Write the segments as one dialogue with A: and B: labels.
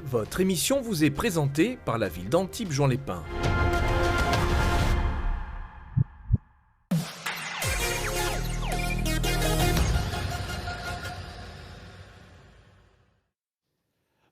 A: Votre émission vous est présentée par la ville d'Antibes-Juan-les-Pins.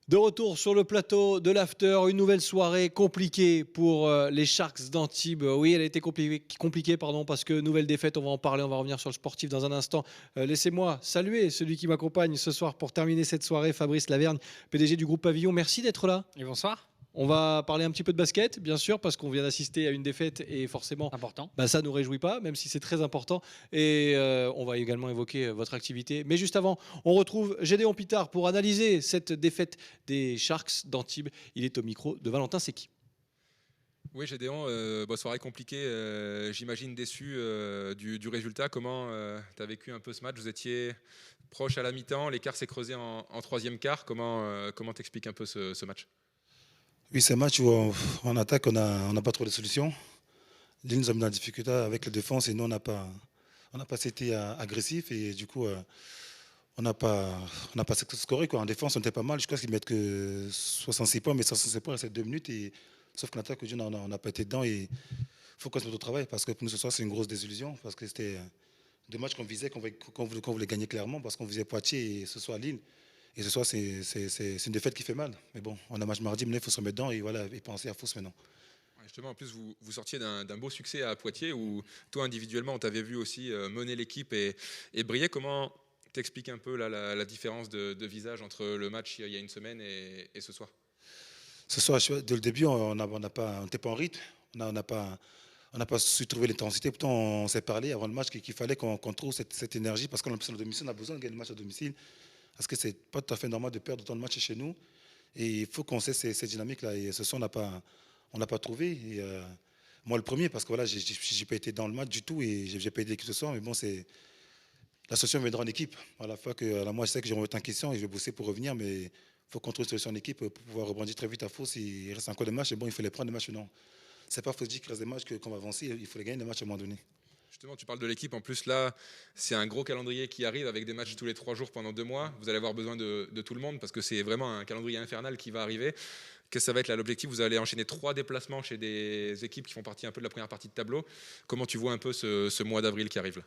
B: De retour sur le plateau de l'After, une nouvelle soirée compliquée pour les Sharks d'Antibes. Oui, elle a été compliquée parce que nouvelle défaite, on va en parler, on va revenir sur le sportif dans un instant. Laissez-moi saluer celui qui m'accompagne ce soir pour terminer cette soirée, Fabrice Lavergne, PDG du groupe Pavillon. Merci d'être là.
C: Et bonsoir.
B: On va parler un petit peu de basket, bien sûr, parce qu'on vient d'assister à une défaite et forcément,
C: Important.
B: ça ne nous réjouit pas, même si c'est très important. Et on va également évoquer votre activité. Mais juste avant, on retrouve Gédéon Pitard pour analyser cette défaite des Sharks d'Antibes. Il est au micro de Valentin Secchi.
D: Oui, Gédéon, soirée compliquée, j'imagine déçu du résultat. Comment tu as vécu un peu ce match? Vous étiez proche à la mi-temps, l'écart s'est creusé en troisième quart. Comment t'expliques un peu ce match?
E: Oui, c'est un match où en attaque, on n'a pas trouvé de solution. L'île nous a mis dans la difficulté avec la défense et nous, on n'a pas été agressif et du coup, on n'a pas scoré. En défense, on était pas mal. Je crois qu'ils mettent que 66 points, mais 66 points, c'est 2 minutes. Sauf qu'en attaque, on n'a pas été dedans et il faut qu'on se mette au travail parce que pour nous, ce soir, c'est une grosse désillusion parce que c'était 2 matchs qu'on visait, qu'on voulait gagner clairement parce qu'on visait Poitiers et ce soir Lille. Et ce soir, c'est une défaite qui fait mal. Mais bon, on a match mardi, mais il faut se remettre dedans et voilà, et penser à Fos maintenant.
D: Justement, en plus, vous sortiez d'un beau succès à Poitiers où toi, individuellement, on t'avait vu aussi mener l'équipe et briller. Comment t'expliques un peu la différence de visage entre le match il y a une semaine et ce soir?
E: Ce soir, dès le début, on n'était pas en rythme. On n'a pas su trouver l'intensité. Pourtant, on s'est parlé avant le match qu'il fallait qu'on trouve cette énergie parce qu'on a domicile, on a besoin de gagner le match à domicile. Parce que ce n'est pas tout à fait normal de perdre autant de matchs chez nous. Et il faut qu'on sait ces dynamiques-là. Et ce soir, on n'a pas trouvé. Et moi, le premier, parce que voilà, je n'ai pas été dans le match du tout et je n'ai pas aidé l'équipe ce soir. Mais bon, la solution viendra en équipe. À la fois que moi, je sais que je vais remettre en question et je vais bosser pour revenir. Mais il faut qu'on trouve une solution en équipe pour pouvoir rebondir très vite à Fos. Il reste encore des matchs. Et bon, il faut les prendre, les matchs. Non. Ce n'est pas Fos qu'il reste des matchs qu'on va avancer. Il faut les gagner, les matchs à un moment donné.
D: Justement, tu parles de l'équipe. En plus, là, c'est un gros calendrier qui arrive avec des matchs tous les 3 jours pendant 2 mois. Vous allez avoir besoin de tout le monde parce que c'est vraiment un calendrier infernal qui va arriver. Qu'est-ce que ça va être là, l'objectif? Vous allez enchaîner 3 déplacements chez des équipes qui font partie un peu de la première partie de tableau. Comment tu vois un peu ce mois d'avril qui arrive là?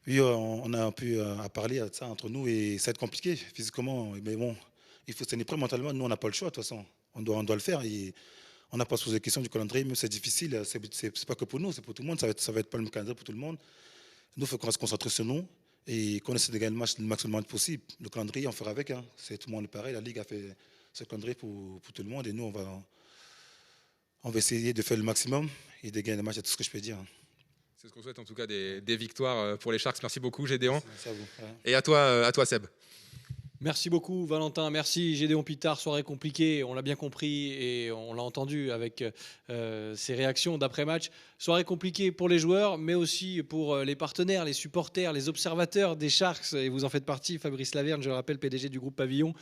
E: Oui, on a un peu à parler de ça entre nous et ça va être compliqué physiquement. Mais bon, il faut se tenir prêt mentalement. Nous, on n'a pas le choix de toute façon. On doit le faire. Et on n'a pas posé la question du calendrier, mais c'est difficile. C'est pas que pour nous, c'est pour tout le monde. Ça va être pas le même calendrier pour tout le monde. Nous, il faut qu'on reste concentré sur nous et qu'on essaie de gagner le match le maximum possible. Le calendrier, on fera avec. C'est tout le monde pareil. La Ligue a fait ce calendrier pour tout le monde et nous, on va essayer de faire le maximum et de gagner le match. C'est tout ce que je peux dire.
D: C'est ce qu'on souhaite en tout cas, des victoires pour les Sharks. Merci beaucoup, Gédéon.
E: Merci à vous. Ouais.
D: Et à toi, Seb.
B: Merci beaucoup Valentin, merci Gédéon Pitard, soirée compliquée, on l'a bien compris et on l'a entendu avec ses réactions d'après-match. Soirée compliquée pour les joueurs mais aussi pour les partenaires, les supporters, les observateurs des Sharks et vous en faites partie, Fabrice Lavergne, je le rappelle, PDG du groupe Pavillon.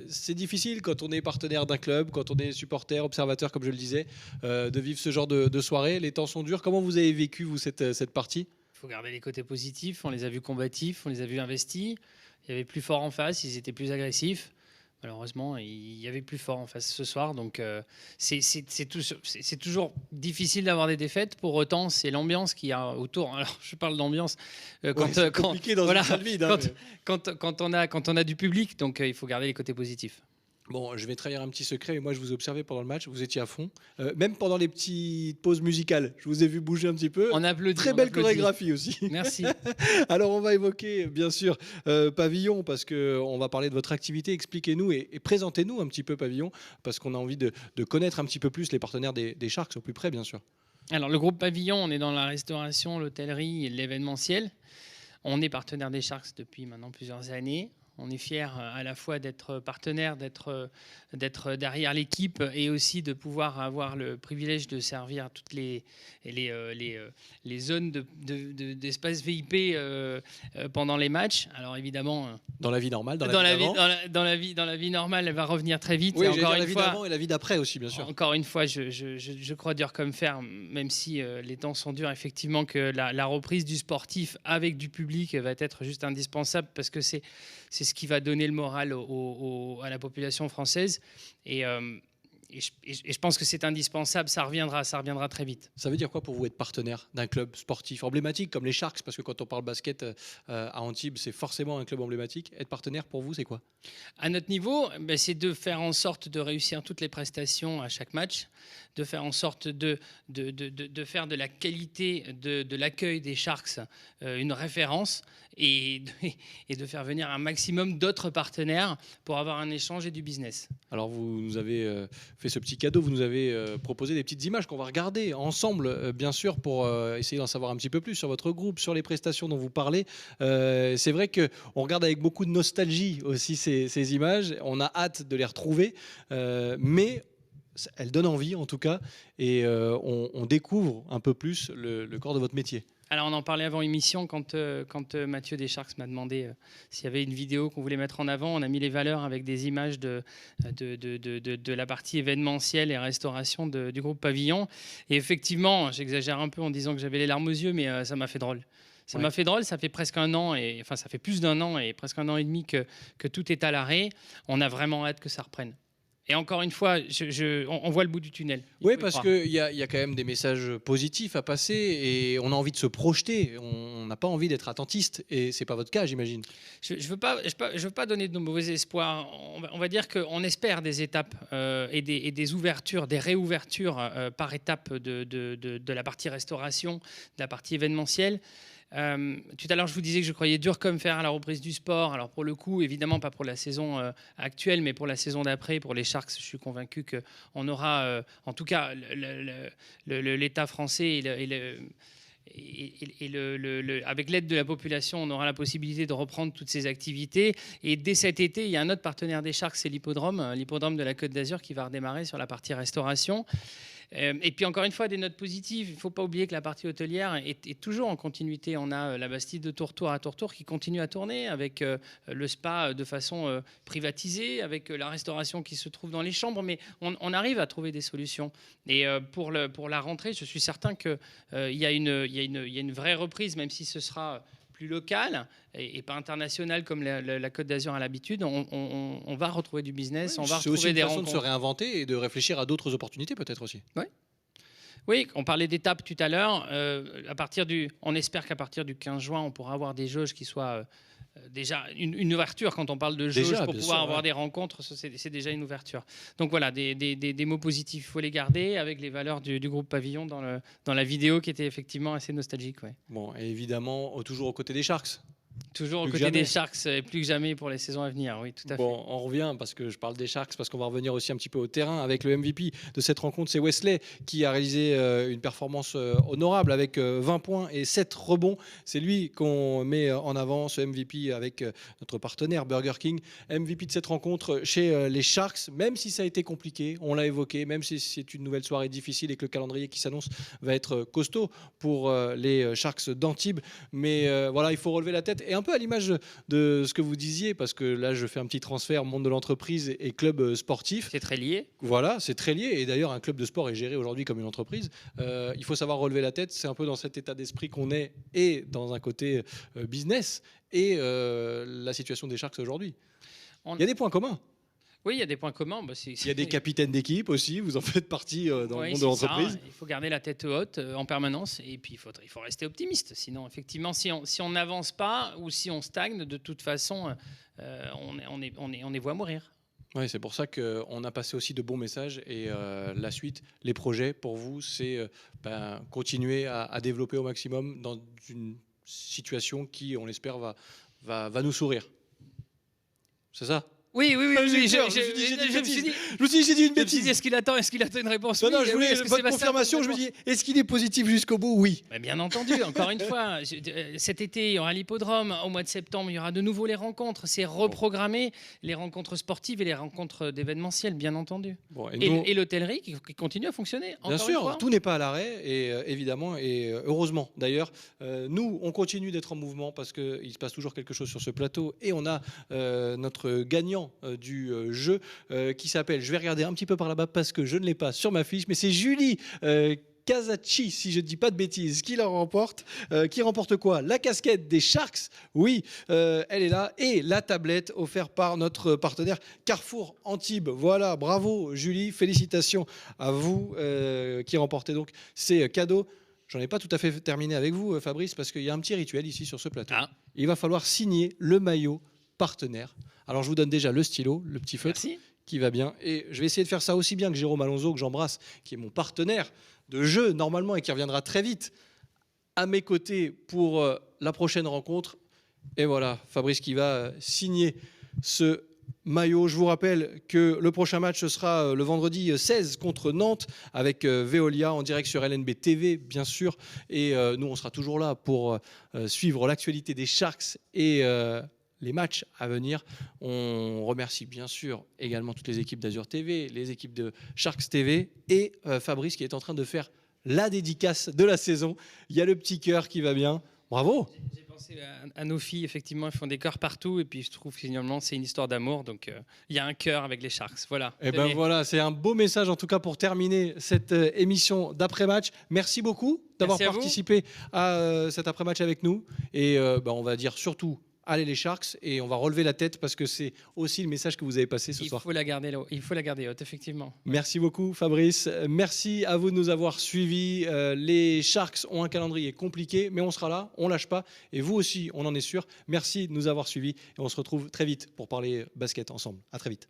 B: C'est difficile quand on est partenaire d'un club, quand on est supporter, observateur comme je le disais, de vivre ce genre de soirée. Les temps sont durs, comment vous avez vécu vous cette partie?
C: Il faut garder les côtés positifs, on les a vus combatifs, on les a vus investis. Il y avait plus fort en face, ils étaient plus agressifs. Malheureusement, il y avait plus fort en face ce soir. Donc, c'est toujours difficile d'avoir des défaites. Pour autant, c'est l'ambiance qu'il y a autour. Alors, je parle d'ambiance quand on a du public. Donc, il faut garder les côtés positifs.
B: Bon, je vais trahir un petit secret, mais moi je vous ai observé pendant le match, vous étiez à fond, même pendant les petites pauses musicales, je vous ai vu bouger un petit peu.
C: On applaudit.
B: Très belle chorégraphie aussi.
C: Merci.
B: Alors on va évoquer bien sûr Pavillon, parce qu'on va parler de votre activité, expliquez-nous et présentez-nous un petit peu Pavillon, parce qu'on a envie de connaître un petit peu plus les partenaires des Sharks au plus près bien sûr.
C: Alors le groupe Pavillon, on est dans la restauration, l'hôtellerie et l'événementiel. On est partenaire des Sharks depuis maintenant plusieurs années. On est fiers à la fois d'être partenaire, d'être derrière l'équipe et aussi de pouvoir avoir le privilège de servir toutes les zones d'espace VIP pendant les matchs. Alors évidemment,
B: dans la vie normale,
C: dans la vie normale, elle va revenir très vite.
B: Oui, encore une fois, la vie d'avant et la vie d'après aussi, bien sûr.
C: Encore une fois, je crois dur comme fer, même si les temps sont durs, effectivement, que la reprise du sportif avec du public va être juste indispensable parce que c'est ce qui va donner le moral à la population française. Et je pense que c'est indispensable, ça reviendra très vite.
B: Ça veut dire quoi pour vous être partenaire d'un club sportif emblématique comme les Sharks? Parce que quand on parle basket à Antibes, c'est forcément un club emblématique. Être partenaire pour vous, c'est quoi?
C: À notre niveau, c'est de faire en sorte de réussir toutes les prestations à chaque match, de faire en sorte de faire de la qualité de l'accueil des Sharks une référence et de faire venir un maximum d'autres partenaires pour avoir un échange et du business.
B: Alors vous nous avez fait ce petit cadeau, vous nous avez proposé des petites images qu'on va regarder ensemble, bien sûr, pour essayer d'en savoir un petit peu plus sur votre groupe, sur les prestations dont vous parlez. C'est vrai qu'on regarde avec beaucoup de nostalgie aussi ces images, on a hâte de les retrouver, mais elles donnent envie en tout cas, et on découvre un peu plus le corps de votre métier.
C: Alors on en parlait avant émission quand Mathieu des Sharks m'a demandé s'il y avait une vidéo qu'on voulait mettre en avant. On a mis les valeurs avec des images de la partie événementielle et restauration du groupe Pavillon. Et effectivement, j'exagère un peu en disant que j'avais les larmes aux yeux, mais ça m'a fait drôle. Ça m'a fait drôle, ça fait presque un an, ça fait plus d'un an et presque un an et demi que tout est à l'arrêt. On a vraiment hâte que ça reprenne. Et encore une fois, on voit le bout du tunnel.
B: Oui, parce qu'il y a quand même des messages positifs à passer et on a envie de se projeter. On n'a pas envie d'être attentiste et ce n'est pas votre cas, j'imagine.
C: Je ne veux pas donner de mauvais espoirs. On va dire qu'on espère des étapes et des ouvertures, des réouvertures par étapes de la partie restauration, de la partie événementielle. Tout à l'heure, je vous disais que je croyais dur comme fer à la reprise du sport. Alors pour le coup, évidemment pas pour la saison actuelle, mais pour la saison d'après, pour les Sharks, je suis convaincu qu'on aura, en tout cas, l'État français avec l'aide de la population, on aura la possibilité de reprendre toutes ces activités. Et dès cet été, il y a un autre partenaire des Sharks, c'est l'hippodrome de la Côte d'Azur qui va redémarrer sur la partie restauration. Et puis encore une fois, des notes positives. Il ne faut pas oublier que la partie hôtelière est toujours en continuité. On a la Bastille de Tourtour à Tourtour qui continue à tourner avec le spa de façon privatisée, avec la restauration qui se trouve dans les chambres. Mais on arrive à trouver des solutions. Et pour la rentrée, je suis certain qu'il y a une vraie reprise, même si ce sera plus local et pas international comme la Côte d'Azur a l'habitude. On va retrouver du business, on va retrouver des rencontres. C'est aussi une façon
B: de se réinventer et de réfléchir à d'autres opportunités peut-être aussi.
C: Oui, on parlait d'étapes tout à l'heure. On espère qu'à partir du 15 juin, on pourra avoir des jauges qui soient déjà une ouverture. Quand on parle de jauge pour pouvoir avoir des rencontres, c'est déjà une ouverture. Donc voilà, des mots positifs, il faut les garder avec les valeurs du groupe Pavillon dans la vidéo qui était effectivement assez nostalgique. Ouais.
B: Bon, et évidemment, toujours aux côtés des Sharks.
C: Toujours aux côtés des Sharks, et plus que jamais pour les saisons à venir, oui, tout à fait.
B: Bon, on revient, parce que je parle des Sharks, parce qu'on va revenir aussi un petit peu au terrain avec le MVP de cette rencontre, c'est Wesley, qui a réalisé une performance honorable avec 20 points et 7 rebonds. C'est lui qu'on met en avant, ce MVP, avec notre partenaire Burger King. MVP de cette rencontre chez les Sharks, même si ça a été compliqué, on l'a évoqué, même si c'est une nouvelle soirée difficile et que le calendrier qui s'annonce va être costaud pour les Sharks d'Antibes. Mais voilà, il faut relever la tête. Et un peu à l'image de ce que vous disiez, parce que là je fais un petit transfert monde de l'entreprise et club sportif.
C: C'est très lié.
B: Voilà, c'est très lié. Et d'ailleurs, un club de sport est géré aujourd'hui comme une entreprise. Il faut savoir relever la tête. C'est un peu dans cet état d'esprit qu'on est, et dans un côté business, et la situation des Sharks aujourd'hui. Il y a des points communs.
C: Oui, il y a des points communs.
B: Il y a des capitaines d'équipe aussi, vous en faites partie dans le monde de l'entreprise.
C: Il faut garder la tête haute en permanence et puis il faut rester optimiste. Sinon, effectivement, si on n'avance pas ou si on stagne, de toute façon, on est voie à mourir.
B: Oui, c'est pour ça qu'on a passé aussi de bons messages et la suite, les projets pour vous, c'est continuer à développer au maximum dans une situation qui, on l'espère, va nous sourire. C'est ça ?
C: Oui.
B: Je me suis dit, j'ai dit une bêtise.
C: Est-ce qu'il attend une réponse?
B: Non, je voulais votre confirmation. Je me dis, est-ce qu'il est positif jusqu'au bout? Oui.
C: Mais bien entendu, encore une fois, cet été, il y aura l'hippodrome. Au mois de septembre, il y aura de nouveau les rencontres. C'est reprogrammé, les rencontres sportives et les rencontres d'événementiel, bien entendu. Bon, et l'hôtellerie qui continue à fonctionner.
B: Bien sûr, tout n'est pas à l'arrêt, et évidemment, et heureusement d'ailleurs. Nous, on continue d'être en mouvement parce qu'il se passe toujours quelque chose sur ce plateau. Et on a notre gagnant du jeu qui s'appelle, je vais regarder un petit peu par là-bas parce que je ne l'ai pas sur ma fiche, mais c'est Julie Kazachi, si je ne dis pas de bêtises, qui la remporte. Qui remporte quoi? La casquette des Sharks, oui, elle est là. Et la tablette offerte par notre partenaire Carrefour Antibes. Voilà, bravo Julie, félicitations à vous qui remportez donc ces cadeaux. J'en ai pas tout à fait terminé avec vous, Fabrice, parce qu'il y a un petit rituel ici sur ce plateau.
C: Ah.
B: Il va falloir signer le maillot partenaire. Alors, je vous donne déjà le stylo, le petit feutre
C: Merci.
B: qui va bien. Et je vais essayer de faire ça aussi bien que Jérôme Alonso, que j'embrasse, qui est mon partenaire de jeu normalement et qui reviendra très vite à mes côtés pour la prochaine rencontre. Et voilà, Fabrice qui va signer ce maillot. Je vous rappelle que le prochain match ce sera le vendredi 16 contre Nantes avec Veolia en direct sur LNB TV bien sûr, et nous on sera toujours là pour suivre l'actualité des Sharks et les matchs à venir. On remercie bien sûr également toutes les équipes d'Azur TV, les équipes de Sharks TV et Fabrice qui est en train de faire la dédicace de la saison. Il y a le petit cœur qui va bien. Bravo.
C: J'ai pensé à nos filles, effectivement, elles font des cœurs partout. Et puis, je trouve que finalement, c'est une histoire d'amour. Donc, il y a un cœur avec les Sharks. Voilà.
B: Et ben voilà, c'est un beau message en tout cas pour terminer cette émission d'après-match. Merci beaucoup d'avoir
C: Merci à vous.
B: participé à cet après-match avec nous. Et on va dire surtout, allez les Sharks. Et on va relever la tête parce que c'est aussi le message que vous avez passé ce soir.
C: Il faut la garder là. Il faut la garder haute, effectivement.
B: Merci beaucoup Fabrice. Merci à vous de nous avoir suivis. Les Sharks ont un calendrier compliqué, mais on sera là, on lâche pas. Et vous aussi, on en est sûr. Merci de nous avoir suivis. Et on se retrouve très vite pour parler basket ensemble. À très vite.